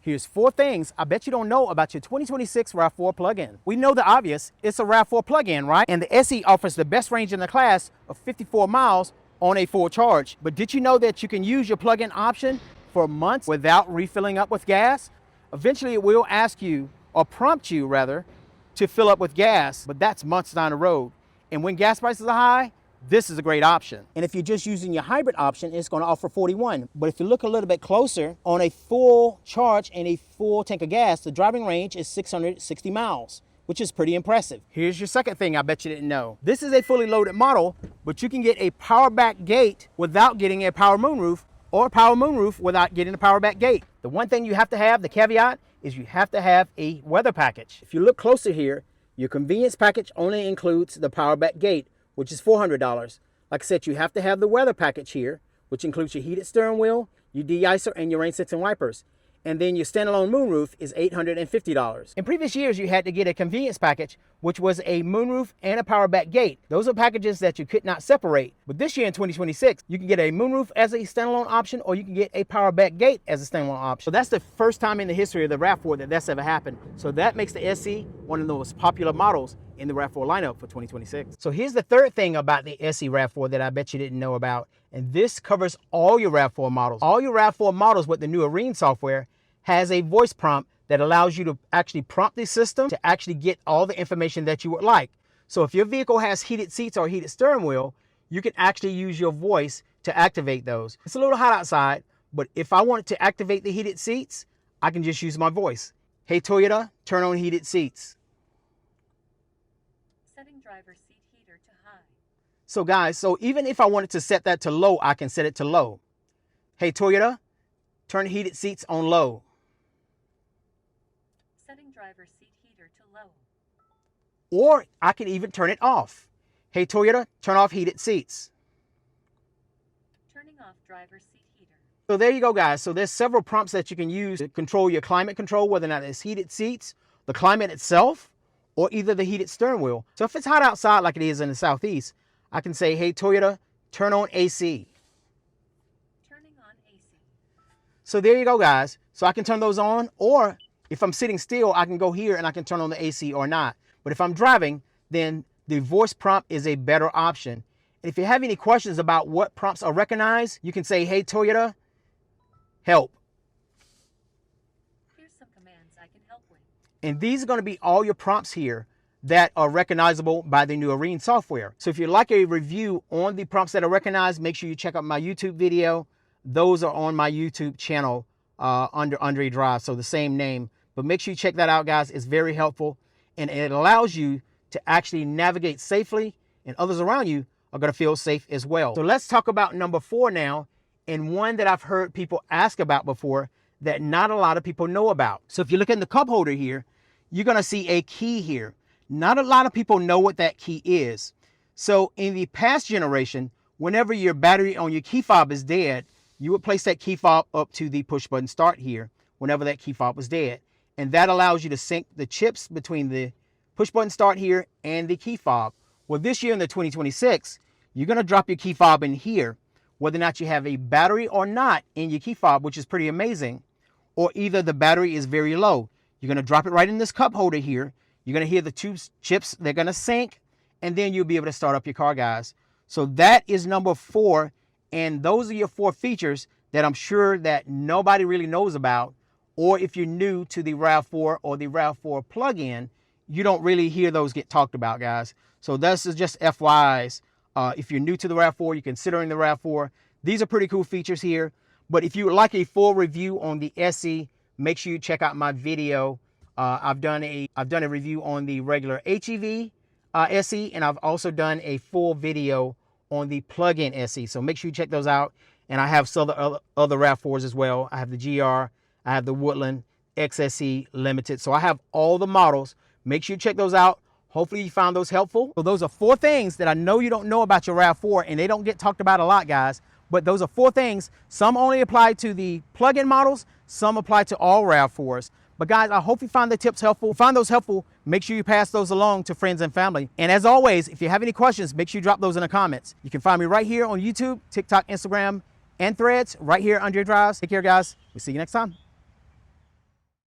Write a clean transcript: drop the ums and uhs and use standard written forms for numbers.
Here's 4 things I bet you don't know about your 2026 RAV4 plug-in. We know the obvious, it's a RAV4 plug-in, right? And the SE offers the best range in the class of 54 miles on a full charge. But did you know that you can use your plug-in option for months without refilling up with gas? Eventually it will ask you, or prompt you rather, to fill up with gas, but that's months down the road. And when gas prices are high, this is a great option. And if you're just using your hybrid option, it's going to offer 41. But if you look a little bit closer, on a full charge and a full tank of gas, the driving range is 660 miles, which is pretty impressive. Here's your second thing I bet you didn't know. This is a fully loaded model, but you can get a power back gate without getting a power moonroof, or a power moonroof without getting a power back gate. The one thing you have to have, the caveat, is you have to have a weather package. If you look closer here, your convenience package only includes the power back gate, which is $400. Like I said, you have to have the weather package here, which includes your heated steering wheel, your de-icer, and your rain sensing wipers. And then your standalone moonroof is $850. In previous years, you had to get a convenience package, which was a moonroof and a power back gate. Those are packages that you could not separate. But this year in 2026, you can get a moonroof as a standalone option, or you can get a power back gate as a standalone option. So that's the first time in the history of the RAV4 that that's ever happened. So that makes the SE one of the most popular models in the RAV4 lineup for 2026. So here's the third thing about the SE RAV4 that I bet you didn't know about. And this covers all your RAV4 models. All your RAV4 models with the new Arene software has a voice prompt that allows you to actually prompt the system to actually get all the information that you would like. So if your vehicle has heated seats or heated steering wheel, you can actually use your voice to activate those. It's a little hot outside, but if I wanted to activate the heated seats, I can just use my voice. Hey Toyota, turn on heated seats. Setting driver seat heater to high. So guys, so even if I wanted to set that to low, I can set it to low. Hey Toyota, turn heated seats on low. Setting driver seat heater to low. Or I can even turn it off. Hey Toyota, turn off heated seats. Turning off driver seat heater. So there you go guys. So there's several prompts that you can use to control your climate control, whether or not it's heated seats, the climate itself, or either the heated steering wheel. So if it's hot outside like it is in the Southeast, I can say, hey Toyota, turn on AC. Turning on AC. So there you go guys. So I can turn those on, or if I'm sitting still, I can go here and I can turn on the AC or not. But if I'm driving, then the voice prompt is a better option. And if you have any questions about what prompts are recognized, you can say, hey Toyota, help. Here's some commands I can help with. And these are going to be all your prompts here that are recognizable by the new Arene software. So if you'd like a review on the prompts that are recognized, make sure you check out my YouTube video. Those are on my YouTube channel under Andre Drive, so the same name. But make sure you check that out, guys. It's very helpful, and it allows you to actually navigate safely, and others around you are going to feel safe as well. So let's talk about number 4 now, and one that I've heard people ask about before that not a lot of people know about. So if you look in the cup holder here, you're going to see a key here. Not a lot of people know what that key is. So in the past generation, whenever your battery on your key fob is dead, you would place that key fob up to the push button start here whenever that key fob was dead. And that allows you to sync the chips between the push button start here and the key fob. Well, this year in the 2026, you're going to drop your key fob in here, whether or not you have a battery or not in your key fob, which is pretty amazing, or either the battery is very low. You're going to drop it right in this cup holder here. You're going to hear the two chips, they're going to sync, and then you'll be able to start up your car, guys. So that is number 4, and those are your 4 features that I'm sure that nobody really knows about. Or if you're new to the RAV4 or the RAV4 plug-in, you don't really hear those get talked about, guys. So this is just FYIs. If you're new to the RAV4, you're considering the RAV4, these are pretty cool features here. But if you would like a full review on the SE, make sure you check out my video. I've done a review on the regular HEV SE, and I've also done a full video on the plug-in SE. So make sure you check those out. And I have some other RAV4s as well. I have the GR. I have the Woodland, XSE, Limited. So I have all the models. Make sure you check those out. Hopefully you found those helpful. So those are 4 things that I know you don't know about your RAV4, and they don't get talked about a lot, guys. But those are 4 things. Some only apply to the plug-in models. Some apply to all RAV4s. But guys, I hope you found the tips helpful. Find those helpful. Make sure you pass those along to friends and family. And as always, if you have any questions, make sure you drop those in the comments. You can find me right here on YouTube, TikTok, Instagram, and Threads, right here on Andre Drives. Take care, guys. We'll see you next time.